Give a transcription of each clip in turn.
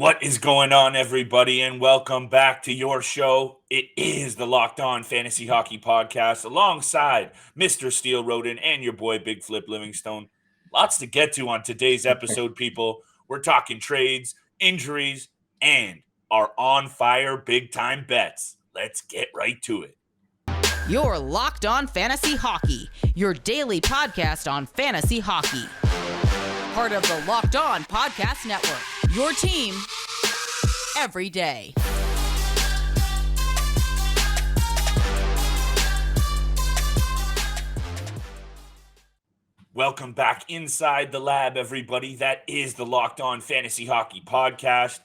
What is going on, everybody, and welcome back to your show. It is the Locked On Fantasy Hockey Podcast alongside Mr. Steel Roden and your boy Big Flip Livingstone. Lots to get to on today's episode, people. We're talking trades, injuries, and our on-fire big-time bets. Let's get right to it. You're Locked On Fantasy Hockey, your daily podcast on fantasy hockey. Part of the Locked On Podcast Network, your team every day. Welcome back inside the lab, everybody. That is the Locked On Fantasy Hockey Podcast.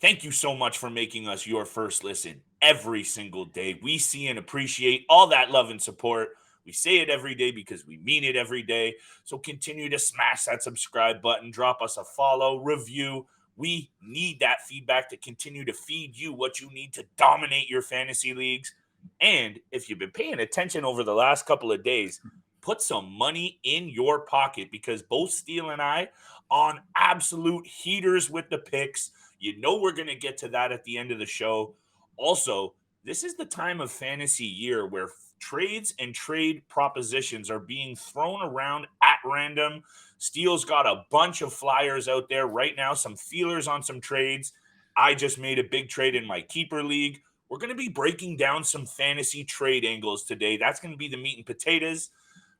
Thank you so much for making us your first listen every single day. We see and appreciate all that love and support. We say it every day because we mean it every day. So continue to smash that subscribe button, drop us a follow, review. We need that feedback to continue to feed you what you need to dominate your fantasy leagues. And if you've been paying attention over the last couple of days, put some money in your pocket because both Steele and I on absolute heaters with the picks. You know we're going to get to that at the end of the show. Also, this is the time of fantasy year where trades and trade propositions are being thrown around at random. Steele's got a bunch of flyers out there right now, some feelers on some trades. I just made a big trade in my keeper league. We're going to be breaking down some fantasy trade angles today. That's going to be the meat and potatoes.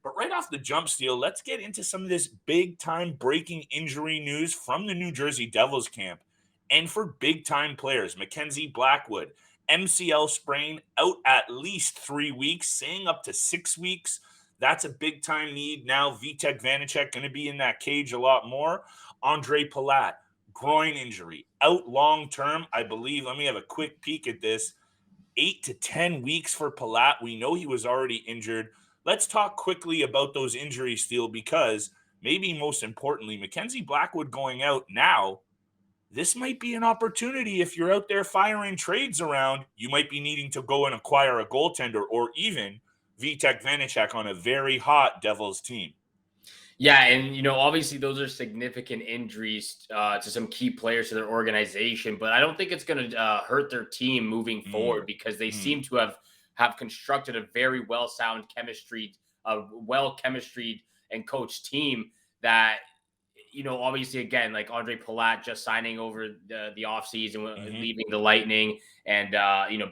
But right off the jump, Steele, let's get into some of this big-time breaking injury news from the New Jersey Devils camp. And for big-time players, Mackenzie Blackwood, MCL sprain, out at least 3 weeks, saying up to 6 weeks. That's a big-time need. Now Vitek Vanacek going to be in that cage a lot more. Andre Palat, groin injury, out long-term, I believe. Let me have a quick peek at this. 8 to 10 weeks for Palat. We know he was already injured. Let's talk quickly about those injuries, Steele, because maybe most importantly, Mackenzie Blackwood going out now, this might be an opportunity if you're out there firing trades around. You might be needing to go and acquire a goaltender or even Vitek Vanacek on a very hot Devils team. Yeah, and, obviously those are significant injuries to some key players to their organization, but I don't think it's going to hurt their team moving forward because they seem to have constructed a very well-sound chemistry, well-chemistryed and coached team that, obviously, again, like Andre Palat just signing over the offseason, leaving the Lightning, and,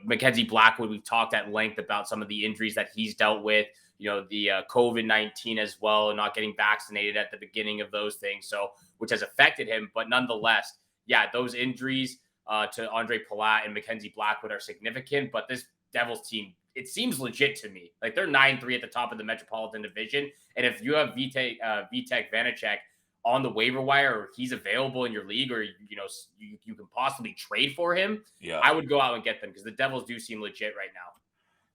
Mackenzie Blackwood, we've talked at length about some of the injuries that he's dealt with, the COVID-19 as well, and not getting vaccinated at the beginning of those things, so which has affected him. But nonetheless, yeah, those injuries to Andre Palat and Mackenzie Blackwood are significant, but this Devils team, it seems legit to me. Like, they're 9-3 at the top of the Metropolitan Division, and if you have Vitek Vanacek on the waiver wire, or he's available in your league, or you can possibly trade for him, I would go out and get them because the Devils do seem legit right now.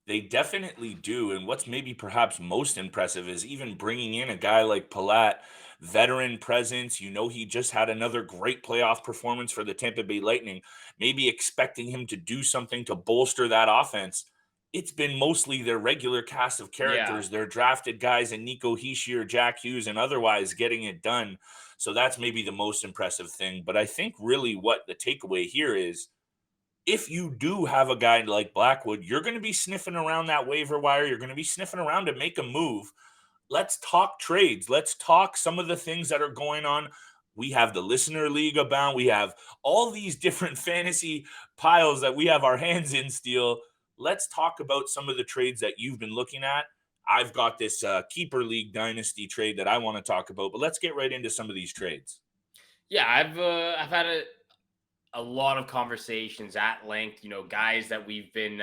They definitely do, and what's maybe perhaps most impressive is even bringing in a guy like Palat, veteran presence. He just had another great playoff performance for the Tampa Bay Lightning, maybe expecting him to do something to bolster that offense. It's been mostly their regular cast of characters, their drafted guys, and Nico Hischier, Jack Hughes, and otherwise getting it done. So that's maybe the most impressive thing. But I think really what the takeaway here is, if you do have a guy like Blackwood, you're going to be sniffing around that waiver wire. You're going to be sniffing around to make a move. Let's talk trades. Let's talk some of the things that are going on. We have the Listener League abound. We have all these different fantasy piles that we have our hands in, Steele. Let's talk about some of the trades that you've been looking at. I've got this Keeper League Dynasty trade that I want to talk about, but let's get right into some of these trades. Yeah, I've had a lot of conversations at length, guys that we've been,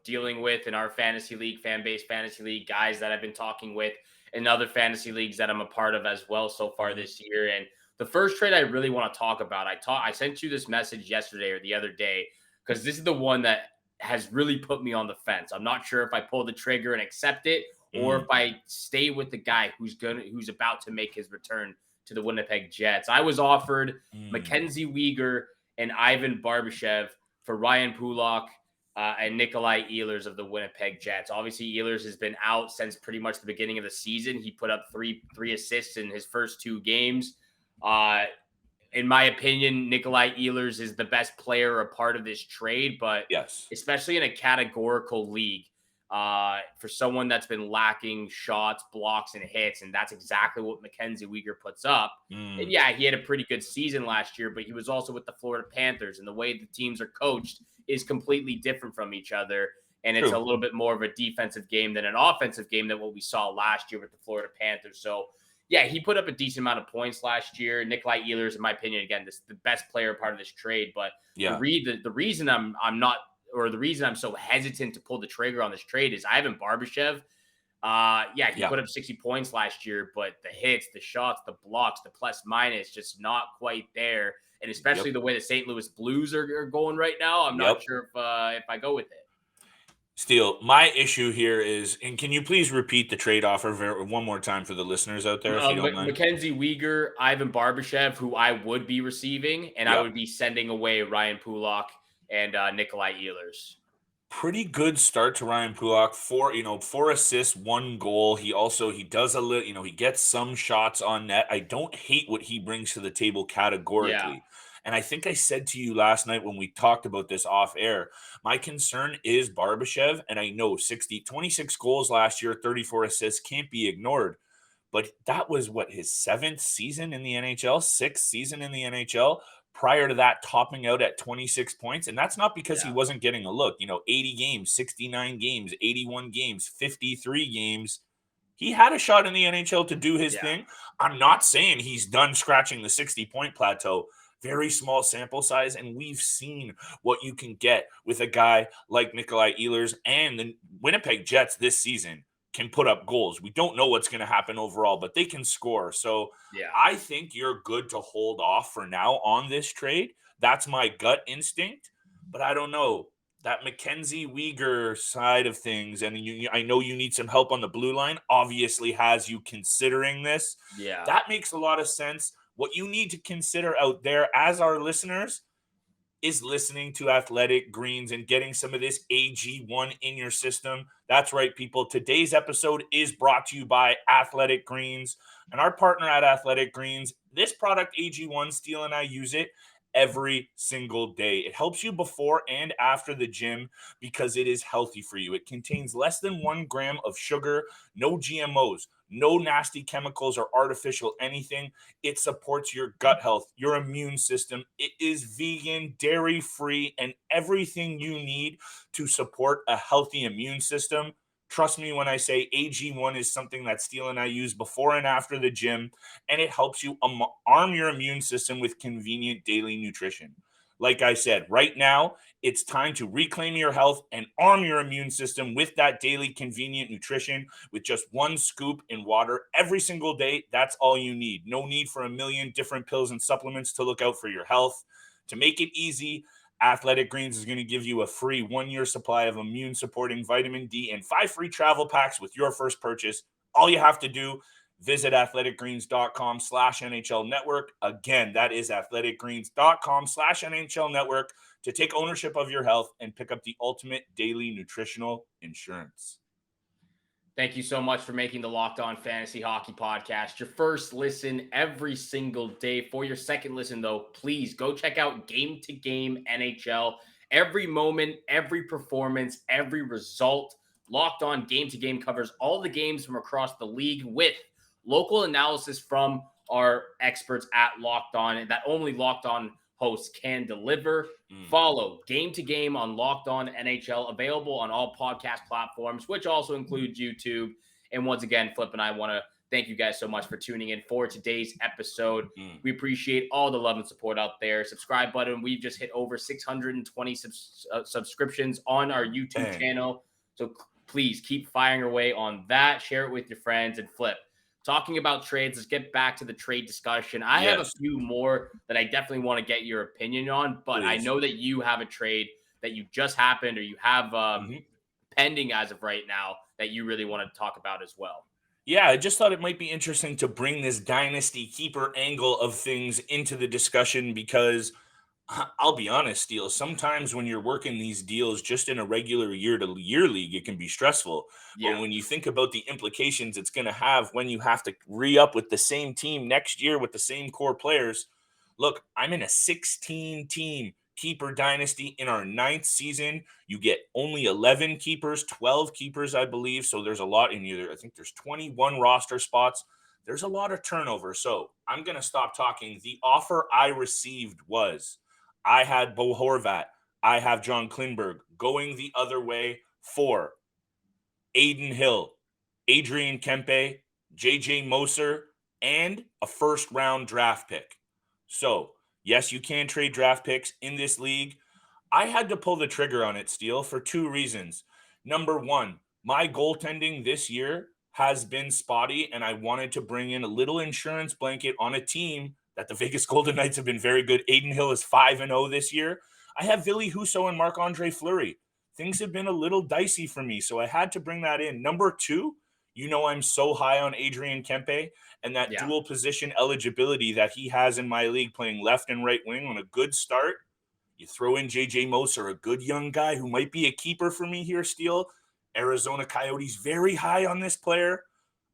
dealing with in our fantasy league, fan-based fantasy league, guys that I've been talking with in other fantasy leagues that I'm a part of as well so far this year. And the first trade I really want to talk about, I sent you this message yesterday or the other day, because this is the one that has really put me on the fence. I'm not sure if I pull the trigger and accept it or if I stay with the guy who's about to make his return to the Winnipeg Jets. I was offered Mackenzie Weegar and Ivan Barbashev for Ryan Pulock and Nikolaj Ehlers of the Winnipeg Jets. Obviously, Ehlers has been out since pretty much the beginning of the season. He put up three assists in his first 2 games. in my opinion, Nikolaj Ehlers is the best player a part of this trade, but Yes. especially in a categorical league, for someone that's been lacking shots, blocks, and hits, and that's exactly what Mackenzie Weegar puts up. And yeah, he had a pretty good season last year, but he was also with the Florida Panthers, and the way the teams are coached is completely different from each other. And it's a little bit more of a defensive game than an offensive game than what we saw last year with the Florida Panthers. So yeah, he put up a decent amount of points last year. Nikolaj Ehlers, in my opinion, again, this is the best player part of this trade. But the reason I'm not, or the reason I'm so hesitant to pull the trigger on this trade is Ivan Barbashev. He put up 60 points last year, but the hits, the shots, the blocks, the plus minus, just not quite there. And especially the way the St. Louis Blues are going right now, I'm not sure if I go with it. Steele, my issue here is, and can you please repeat the trade offer one more time for the listeners out there, if you don't mind? Mackenzie Weegar, Ivan Barbashev, who I would be receiving, and I would be sending away Ryan Pulock and Nikolaj Ehlers. Pretty good start to Ryan Pulock. 4 assists, 1 goal. He does a little, he gets some shots on net. I don't hate what he brings to the table categorically. Yeah. And I think I said to you last night when we talked about this off air, my concern is Barbashev. And I know 26 goals last year, 34 assists can't be ignored. But that was his 7th season in the NHL, 6th season in the NHL. Prior to that, topping out at 26 points. And that's not because he wasn't getting a look. 80 games, 69 games, 81 games, 53 games. He had a shot in the NHL to do his thing. I'm not saying he's done scratching the 60-point plateau. Very small sample size, and we've seen what you can get with a guy like Nikolaj Ehlers, and the Winnipeg Jets this season can put up goals. We don't know what's going to happen overall, but they can score. So I think you're good to hold off for now on this trade. That's my gut instinct, but I don't know. That Mackenzie Weegar side of things, and I know you need some help on the blue line, obviously has you considering this. Yeah. That makes a lot of sense. What you need to consider out there as our listeners is listening to Athletic Greens and getting some of this AG1 in your system. That's right, people. Today's episode is brought to you by Athletic Greens and our partner at Athletic Greens. This product, AG1, Steele and I use it every single day. It helps you before and after the gym because it is healthy for you. It contains less than 1 gram of sugar, no GMOs, no nasty chemicals or artificial anything. It supports your gut health, your immune system. It is vegan, dairy-free, and everything you need to support a healthy immune system. Trust me when I say AG1 is something that Steele and I use before and after the gym, and it helps you arm your immune system with convenient daily nutrition. Like I said, right now, it's time to reclaim your health and arm your immune system with that daily convenient nutrition with just 1 scoop in water every single day. That's all you need. No need for a million different pills and supplements to look out for your health. To make it easy, Athletic Greens is going to give you a free 1-year supply of immune-supporting vitamin D and 5 free travel packs with your first purchase. All you have to do, visit athleticgreens.com/NHL network. Again, that is athleticgreens.com/NHL network to take ownership of your health and pick up the ultimate daily nutritional insurance. Thank you so much for making the Locked On Fantasy Hockey Podcast your first listen every single day. For your second listen, though, please go check out Game to Game NHL. Every moment, every performance, every result. Locked On Game to Game covers all the games from across the league with local analysis from our experts at Locked On that only Locked On hosts can deliver. Follow Game to Game on Locked On NHL, available on all podcast platforms, which also includes YouTube. And once again, Flip and I want to thank you guys so much for tuning in for today's episode. We appreciate all the love and support out there. Subscribe button. We've just hit over 620 subscriptions on our YouTube channel. So please keep firing away on that. Share it with your friends. And Flip, talking about trades, let's get back to the trade discussion. I have a few more that I definitely want to get your opinion on, but I know that you have a trade that you just happened or you have pending as of right now that you really want to talk about as well. Yeah, I just thought it might be interesting to bring this dynasty keeper angle of things into the discussion because I'll be honest, Steele, sometimes when you're working these deals just in a regular year-to-year league, it can be stressful. But when you think about the implications it's going to have when you have to re-up with the same team next year with the same core players, Look, I'm in a 16-team keeper dynasty in our 9th season. You get only 11 keepers, 12 keepers, I believe. So there's a lot in either. I think there's 21 roster spots. There's a lot of turnover. So I'm going to stop talking. The offer I received was I had Bo Horvat. I have John Klingberg going the other way for Adin Hill, Adrian Kempe, JJ Moser, and a first-round draft pick. So, yes, you can trade draft picks in this league. I had to pull the trigger on it, Steele, for 2 reasons. Number 1, my goaltending this year has been spotty, and I wanted to bring in a little insurance blanket on a team that the Vegas Golden Knights have been very good. Adin Hill is 5-0 this year. I have Ville Husso and Marc-Andre Fleury. Things have been a little dicey for me, so I had to bring that in. Number 2, I'm so high on Adrian Kempe and that dual position eligibility that he has in my league, playing left and right wing on a good start. You throw in JJ Moser, a good young guy who might be a keeper for me here, Steele. Arizona Coyotes very high on this player.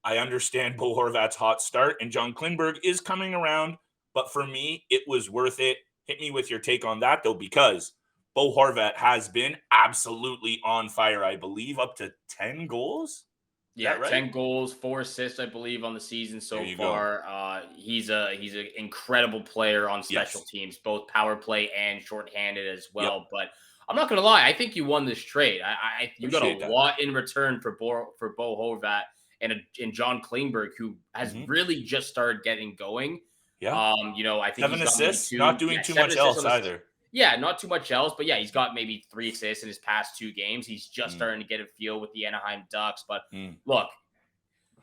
I understand Bo Horvat's hot start, and John Klingberg is coming around, but for me, it was worth it. Hit me with your take on that, though, because Bo Horvat has been absolutely on fire, I believe, up to 10 goals. Yeah, right? 10 goals, 4 assists, I believe, on the season so far. He's an incredible player on special teams, both power play and shorthanded as well. Yep. But I'm not gonna lie, I think you won this trade. You got a lot in return for Bo Horvat and John Klingberg, who has really just started getting going. Yeah. I think 7 assists, not doing too much else either. Yeah, not too much else, but yeah, he's got maybe 3 assists in his past 2 games. He's just starting to get a feel with the Anaheim Ducks. But look,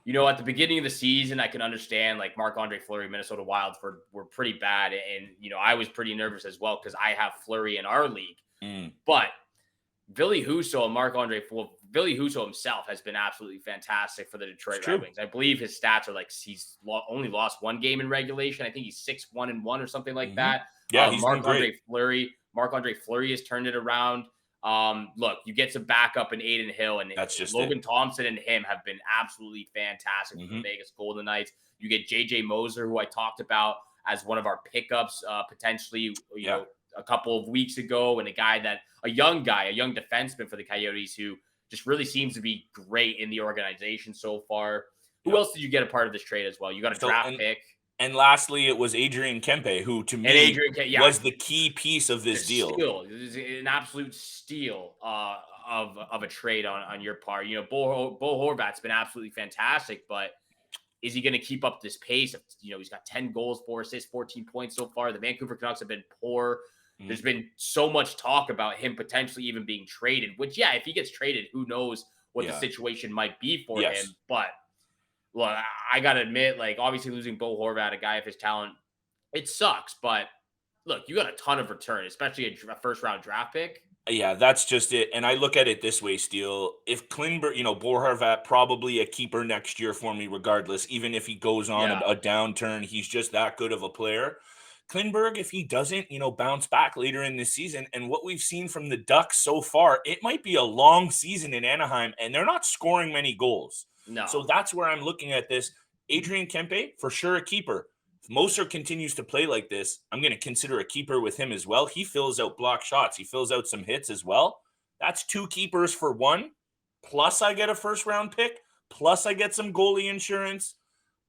at the beginning of the season, I can understand like Marc-Andre Fleury, Minnesota Wild were pretty bad. And, I was pretty nervous as well because I have Fleury in our league. But Ville Husso and Ville Husso himself has been absolutely fantastic for the Detroit Red Wings. I believe his stats are like he's only lost 1 game in regulation. I think he's 6-1-1 or something like that. Yeah, he's Marc-Andre Fleury has turned it around. Look, you get some backup in Adin Hill, and that's just Logan Thompson and him have been absolutely fantastic for the Vegas Golden Knights. You get JJ Moser, who I talked about as one of our pickups, potentially, a couple of weeks ago, and a young defenseman for the Coyotes who just really seems to be great in the organization so far. Who else did you get a part of this trade as well? You got a draft pick. And lastly, it was Adrian Kempe, who to me was the key piece of this deal. It was an absolute steal of a trade on your part. Bo Horvat's been absolutely fantastic, but is he going to keep up this pace? He's got 10 goals, 4 assists, 14 points so far. The Vancouver Canucks have been poor. There's been so much talk about him potentially even being traded, which, if he gets traded, who knows what the situation might be for him. But look, I got to admit, like, obviously losing Bo Horvat, a guy of his talent, it sucks. But look, you got a ton of return, especially a first-round draft pick. Yeah, that's just it. And I look at it this way, Steele. If Klingberg, Bo Horvat, probably a keeper next year for me regardless, even if he goes on a downturn, he's just that good of a player. Klingberg, if he doesn't, bounce back later in this season, and what we've seen from the Ducks so far, it might be a long season in Anaheim, and they're not scoring many goals. No. So that's where I'm looking at this. Adrian Kempe, for sure a keeper. If Moser continues to play like this, I'm going to consider a keeper with him as well. He fills out block shots. He fills out some hits as well. That's 2 keepers for 1. Plus I get a first-round pick. Plus I get some goalie insurance.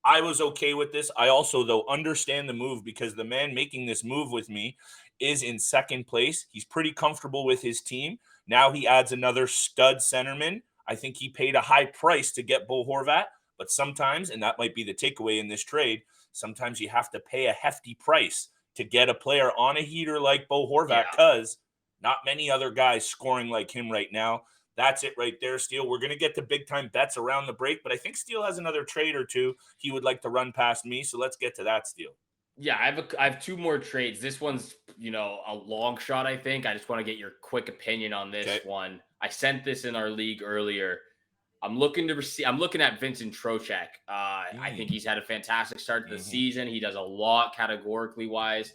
I was okay with this. I also, though, understand the move because the man making this move with me is in 2nd place. He's pretty comfortable with his team. Now he adds another stud centerman. I think he paid a high price to get Bo Horvat, but sometimes, and that might be the takeaway in this trade, sometimes you have to pay a hefty price to get a player on a heater like Bo Horvat because not many other guys scoring like him right now. That's it right there, Steele. We're going to get to big-time bets around the break, but I think Steele has another trade or 2 he would like to run past me, so let's get to that, Steele. Yeah, I have 2 more trades. This one's, a long shot, I think. I just want to get your quick opinion on this one. I sent this in our league earlier. I'm looking at Vincent Trocheck. I think he's had a fantastic start to the season. He does a lot categorically wise.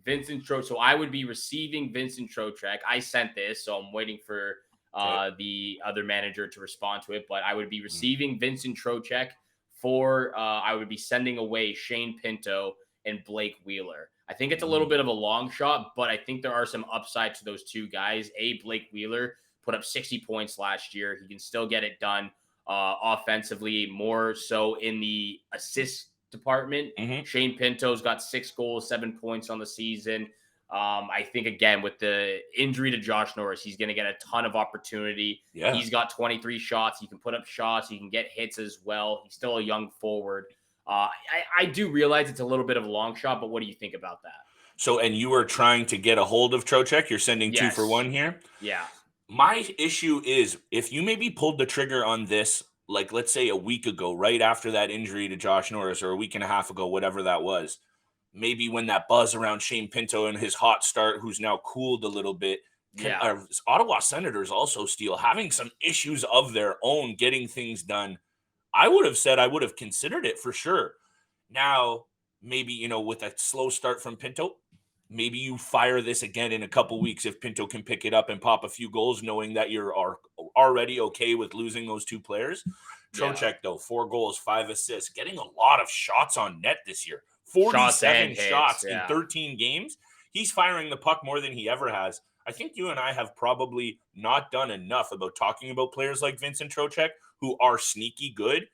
Vincent Trocheck. So I would be receiving Vincent Trocheck. I sent this, so I'm waiting for the other manager to respond to it. But I would be receiving Vincent Trocheck I would be sending away Shane Pinto and Blake Wheeler. I think it's a little bit of a long shot, but I think there are some upside to those two guys. Blake Wheeler put up 60 points last year. He can still get it done offensively, more so in the assist department. Shane Pinto's got 6 goals, 7 points on the season. I think, again, with the injury to Josh Norris, he's going to get a ton of opportunity. Yeah. He's got 23 shots. He can put up shots. He can get hits as well. He's still a young forward. I do realize it's a little bit of a long shot, but what do you think about that? So, and you are trying to get a hold of Trocheck? You're sending 2 for 1 here? Yeah. My issue is, if you maybe pulled the trigger on this, like, let's say a week ago, right after that injury to Josh Norris, or a week and a half ago, whatever that was, maybe when that buzz around Shane Pinto and his hot start, who's now cooled a little bit, Ottawa Senators also still having some issues of their own getting things done. I would have said I would have considered it for sure. Now, maybe, with a slow start from Pinto, maybe you fire this again in a couple weeks if Pinto can pick it up and pop a few goals, knowing that you're already okay with losing those 2 players. Trocheck, though, 4 goals, 5 assists, getting a lot of shots on net this year. 47 shots in 13 games. He's firing the puck more than he ever has. I think you and I have probably not done enough about talking about players like Vincent Trocheck who are sneaky good.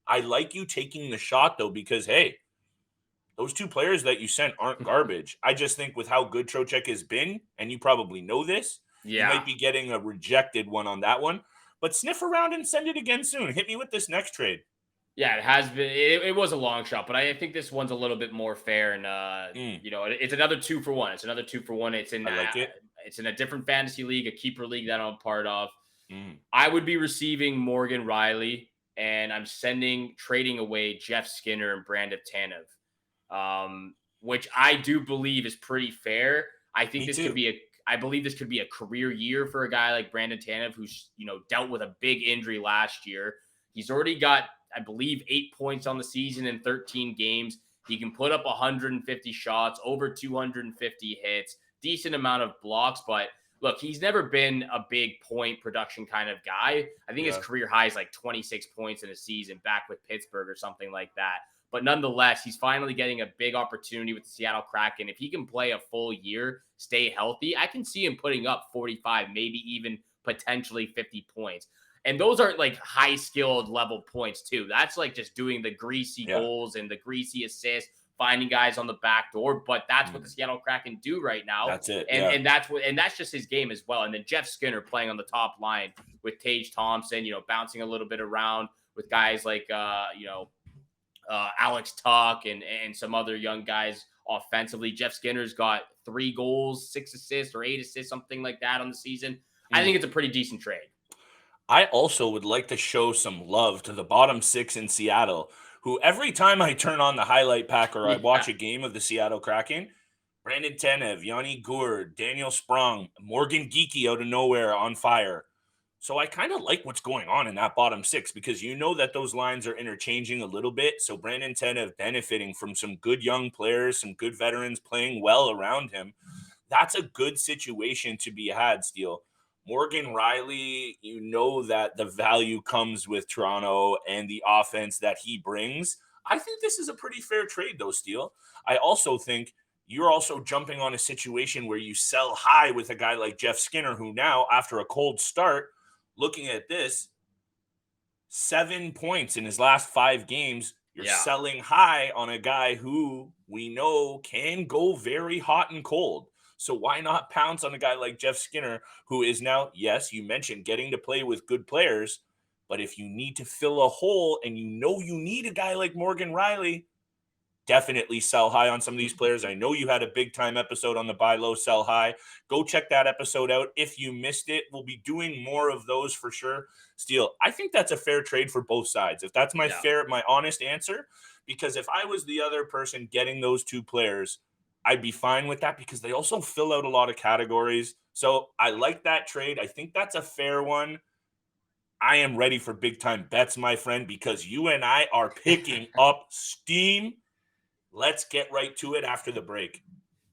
I like you taking the shot, though, because, hey, those 2 players that you sent aren't garbage. I just think with how good Trocheck has been, and you probably know this, you might be getting a rejected one on that one. But sniff around and send it again soon. Hit me with this next trade. Yeah, it has been. It was a long shot, but I think this one's a little bit more fair. And it's another 2 for 1. It's another 2 for 1. It's in it's in a different fantasy league, a keeper league that I'm a part of. I would be receiving Morgan Riley, and I'm trading away Jeff Skinner and Brandon Tanev, which I do believe is pretty fair. I think I believe this could be a career year for a guy like Brandon Tanev, who's dealt with a big injury last year. He's already got, I believe, 8 points on the season in 13 games. He can put up 150 shots, over 250 hits, decent amount of blocks. But look, he's never been a big point production kind of guy. I think his career high is like 26 points in a season back with Pittsburgh or something like that. But nonetheless, he's finally getting a big opportunity with the Seattle Kraken. If he can play a full year, stay healthy, I can see him putting up 45, maybe even potentially 50 points. And those aren't like high skilled level points too. That's like just doing the greasy goals and the greasy assists, finding guys on the back door. But that's what the Seattle Kraken do right now. That's it. And that's just his game as well. And then Jeff Skinner playing on the top line with Tage Thompson, bouncing a little bit around with guys like Alex Tuck and some other young guys offensively. Jeff Skinner's got 3 goals, 6 assists or 8 assists, something like that on the season. I think it's a pretty decent trade. I also would like to show some love to the bottom 6 in Seattle, who every time I turn on the highlight pack or I watch a game of the Seattle Kraken, Brandon Tanev, Yanni Gourde, Daniel Sprong, Morgan Geekie out of nowhere on fire. So I kind of like what's going on in that bottom 6 because that those lines are interchanging a little bit. So Brandon Tanev benefiting from some good young players, some good veterans playing well around him. That's a good situation to be had, Steele. Morgan Riley, that the value comes with Toronto and the offense that he brings. I think this is a pretty fair trade, though, Steele. I also think you're also jumping on a situation where you sell high with a guy like Jeff Skinner, who now, after a cold start, looking at this, 7 points in his last 5 games. You're selling high on a guy who we know can go very hot and cold. So why not pounce on a guy like Jeff Skinner, who is now, yes, you mentioned getting to play with good players, but if you need to fill a hole and you need a guy like Morgan Riley, definitely sell high on some of these players. I know you had a big time episode on the buy low, sell high. Go check that episode out. If you missed it, we'll be doing more of those for sure. Steele, I think that's a fair trade for both sides. If that's my honest answer, because if I was the other person getting those 2 players, I'd be fine with that because they also fill out a lot of categories. So I like that trade. I think that's a fair one. I am ready for big time bets, my friend, because you and I are picking up steam. Let's get right to it after the break.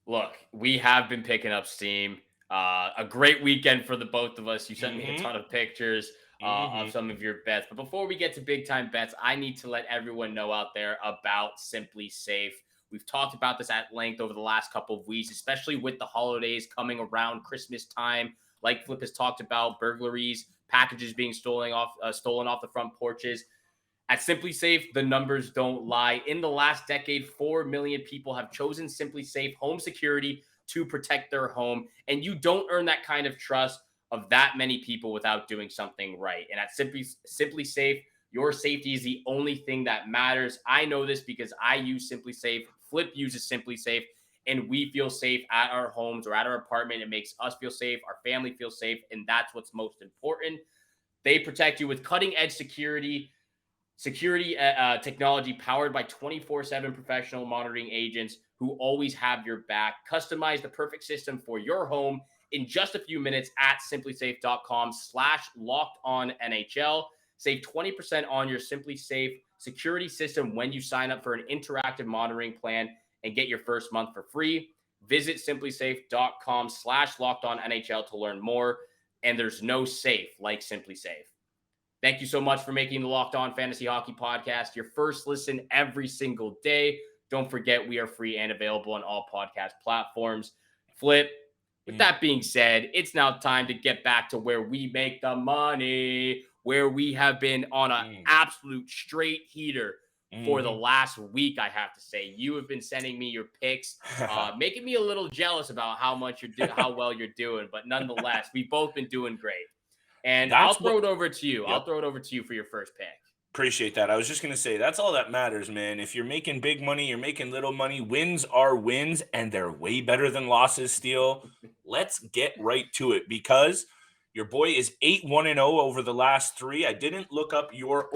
Look, we have been picking up steam. A great weekend for the both of us. You sent me a ton of pictures of some of your bets. But before we get to big time bets, I need to let everyone know out there about Simply Safe. We've talked about this at length over the last couple of weeks, especially with the holidays coming around, Christmas time. Like Flip has talked about, burglaries, packages being stolen off the front porches. At Simply Safe, the numbers don't lie. In the last decade, 4 million people have chosen Simply Safe home security to protect their home. And you don't earn that kind of trust of that many people without doing something right. And at Simply Safe, your safety is the only thing that matters. I know this because I use Simply Safe. Flip uses Simply Safe, and we feel safe at our homes or at our apartment. It makes us feel safe, our family feel safe, and that's what's most important. They protect you with cutting-edge security technology powered by 24/7 professional monitoring agents who always have your back. Customize the perfect system for your home in just a few minutes at simplysafe.com/lockedonnhl. Save 20% on your Simply Safe security system when you sign up for an interactive monitoring plan and get your first month for free. Visit simplysafe.com/lockedonnhl to learn more. And there's no safe like Simply Safe. Thank you so much for making the Locked On Fantasy Hockey Podcast your first listen every single day. Don't forget, we are free and available on all podcast platforms. Flip, with that being said, it's now time to get back to where we make the money, where we have been on an absolute straight heater for the last week, I have to say. You have been sending me your picks, making me a little jealous about how well you're doing, but nonetheless, we've both been doing great. And I'll throw it over to you. Yep. I'll throw it over to you for your first pick. Appreciate that. I was just going to say, that's all that matters, man. If you're making big money, you're making little money. Wins are wins, and they're way better than losses, Steele. Let's get right to it, because your boy is 8-1-0 over the last 3. I didn't look up your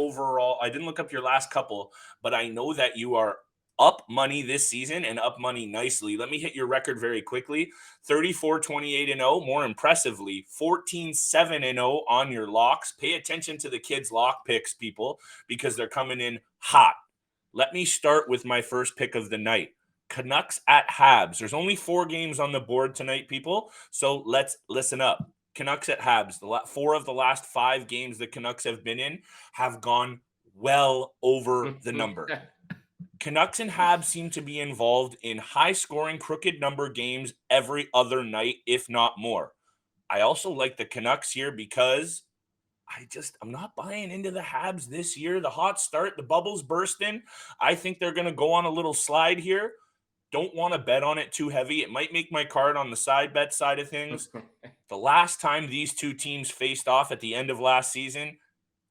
last couple, but I know that you are up money this season and up money nicely. Let me hit your record very quickly. 34-28-0. More impressively, 14-7-0 on your locks. Pay attention to the kids' lock picks, people, because they're coming in hot. Let me start with my first pick of the night. Canucks at Habs. There's only 4 games on the board tonight, people, so let's listen up. Canucks at Habs. 4 of the last 5 games the Canucks have been in have gone well over the number. Canucks and Habs seem to be involved in high-scoring, crooked number games every other night, if not more. I also like the Canucks here because I'm not buying into the Habs this year. The hot start, the bubble's bursting. I think they're going to go on a little slide here. Don't want to bet on it too heavy. It might make my card on the side bet side of things. The last time these two teams faced off at the end of last season,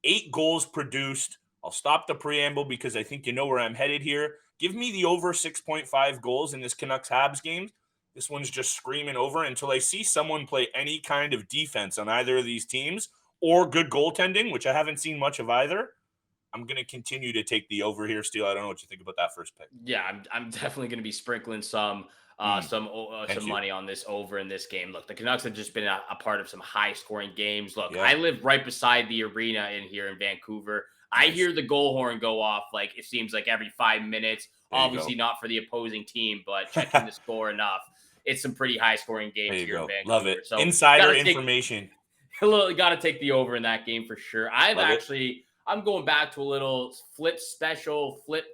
8 goals produced. I'll stop the preamble because I think you know where I'm headed here. Give me the over 6.5 goals in this Canucks-Habs game. This one's just screaming over until I see someone play any kind of defense on either of these teams or good goaltending, which I haven't seen much of either. I'm going to continue to take the over here, Steele. I don't know what you think about that first pick. Yeah, I'm definitely going to be sprinkling some money on this over in this game. Look, the Canucks have just been a part of some high-scoring games. Look, I live right beside the arena in here in Vancouver. Nice. I hear the goal horn go off, like, it seems like every 5 minutes. Obviously not for the opposing team, but checking the score enough. It's some pretty high-scoring games here in Vancouver. Love it. So insider information. Got to take the over in that game for sure. I'm going back to a little flip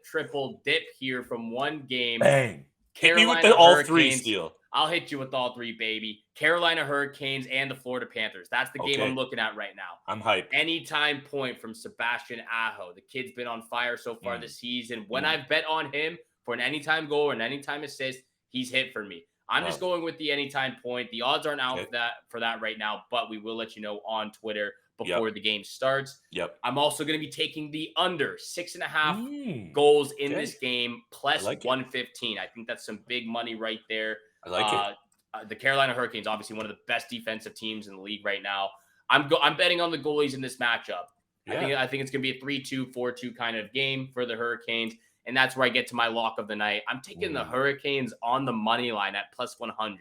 triple dip here from one game. Bang. Hit me with all 3, Steele. I'll hit you with all 3, baby. Carolina Hurricanes and the Florida Panthers. That's the game I'm looking at right now. I'm hyped. Anytime point from Sebastian Aho. The kid's been on fire so far this season. When I've bet on him for an anytime goal or an anytime assist, he's hit for me. I'm just going with the anytime point. The odds aren't out for that right now, but we will let you know on Twitter before the game starts. I'm also going to be taking the under 6.5 goals in this game, plus 115. I think that's some big money right there. I like it. The Carolina Hurricanes, obviously one of the best defensive teams in the league right now. I'm betting on the goalies in this matchup. I think it's going to be a 3-2, 4-2 kind of game for the Hurricanes, and that's where I get to my lock of the night. I'm taking the Hurricanes on the money line at plus 100.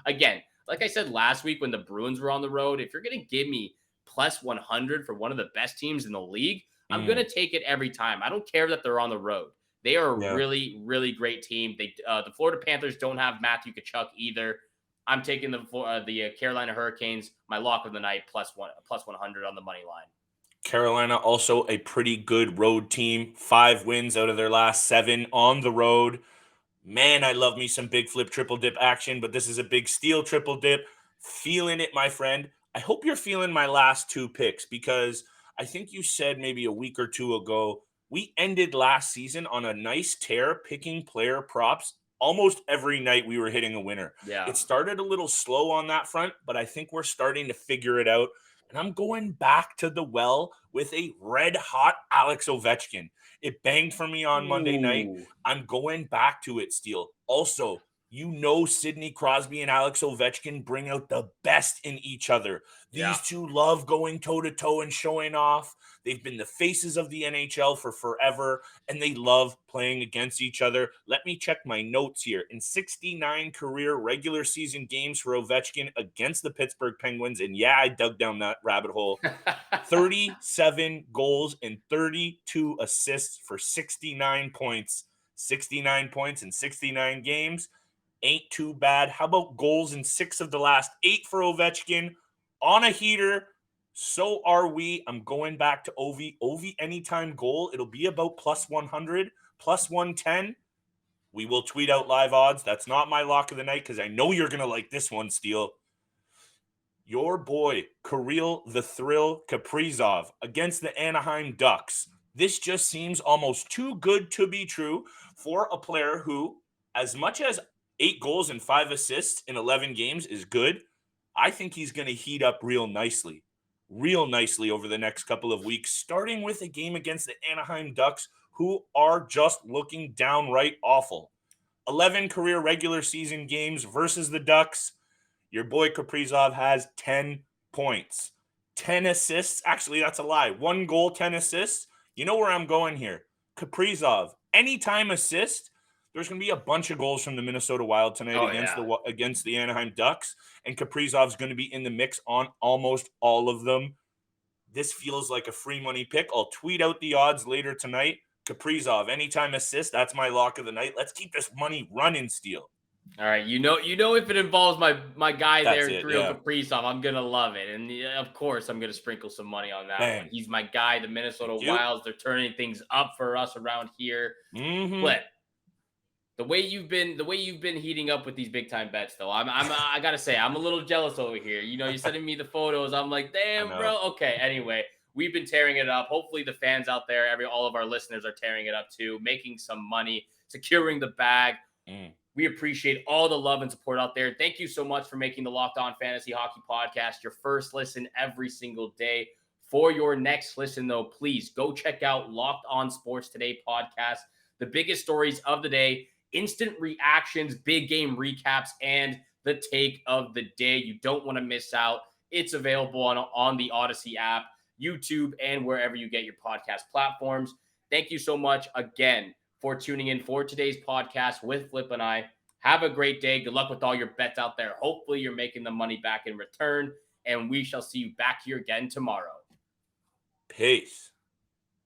Again, like I said last week when the Bruins were on the road, if you're going to give me plus 100 for one of the best teams in the league, I'm going to take it every time. I don't care that they're on the road. They are a really, really great team. The Florida Panthers don't have Matthew Tkachuk either. I'm taking the Carolina Hurricanes, my lock of the night, plus 100 on the money line. Carolina, also a pretty good road team. 5 wins out of their last 7 on the road. Man, I love me some big flip triple dip action, but this is a big steal triple dip. Feeling it, my friend. I hope you're feeling my last two picks because I think you said maybe a week or two ago, we ended last season on a nice tear picking player props. Almost every night we were hitting a winner. Yeah. It started a little slow on that front, but I think we're starting to figure it out. And I'm going back to the well with a red hot Alex Ovechkin. It banged for me on Monday night. Ooh. I'm going back to it, Steele. Also, Sidney Crosby and Alex Ovechkin bring out the best in each other. These two love going toe-to-toe and showing off. They've been the faces of the NHL for forever, and they love playing against each other. Let me check my notes here. In 69 career regular season games for Ovechkin against the Pittsburgh Penguins, and yeah, I dug down that rabbit hole, 37 goals and 32 assists for 69 points. 69 points in 69 games. Ain't too bad. How about goals in 6 of the last 8 for Ovechkin? On a heater. So are we. I'm going back to Ovi. Ovi anytime goal. It'll be about plus 100, plus 110. We will tweet out live odds. That's not my lock of the night because I know you're going to like this one, Steele. Your boy, Kirill the Thrill Kaprizov against the Anaheim Ducks. This just seems almost too good to be true for a player who, as much as 8 goals and 5 assists in 11 games is good, I think he's going to heat up real nicely over the next couple of weeks, starting with a game against the Anaheim Ducks, who are just looking downright awful. 11 career regular season games versus the Ducks. Your boy Kaprizov has 10 points. 10 assists. Actually, that's a lie. 1 goal, 10 assists. You know where I'm going here. Kaprizov, anytime assist, there's going to be a bunch of goals from the Minnesota Wild tonight against the Anaheim Ducks, and Kaprizov's going to be in the mix on almost all of them. This feels like a free money pick. I'll tweet out the odds later tonight. Kaprizov, anytime assist, that's my lock of the night. Let's keep this money running, Steele. All right, you know, if it involves my guy there, Kirill Kaprizov, I'm gonna love it, and of course, I'm gonna sprinkle some money on that one. He's my guy. The Minnesota Wilds, they're turning things up for us around here. But the way you've been heating up with these big time bets, though, I gotta say, I'm a little jealous over here. You know, you're sending me the photos. I'm like, damn, bro. Okay, anyway, we've been tearing it up. Hopefully, the fans out there, all of our listeners are tearing it up too, making some money, securing the bag. We appreciate all the love and support out there. Thank you so much for making the Locked On Fantasy Hockey Podcast your first listen every single day. For your next listen, though, please go check out Locked On Sports Today podcast. The biggest stories of the day, instant reactions, big game recaps, and the take of the day. You don't want to miss out. It's available on the Odyssey app, YouTube, and wherever you get your podcast platforms. Thank you so much again for tuning in for today's podcast with Flip and I. Have a great day. Good luck with all your bets out there. Hopefully you're making the money back in return, and we shall see you back here again tomorrow. Peace.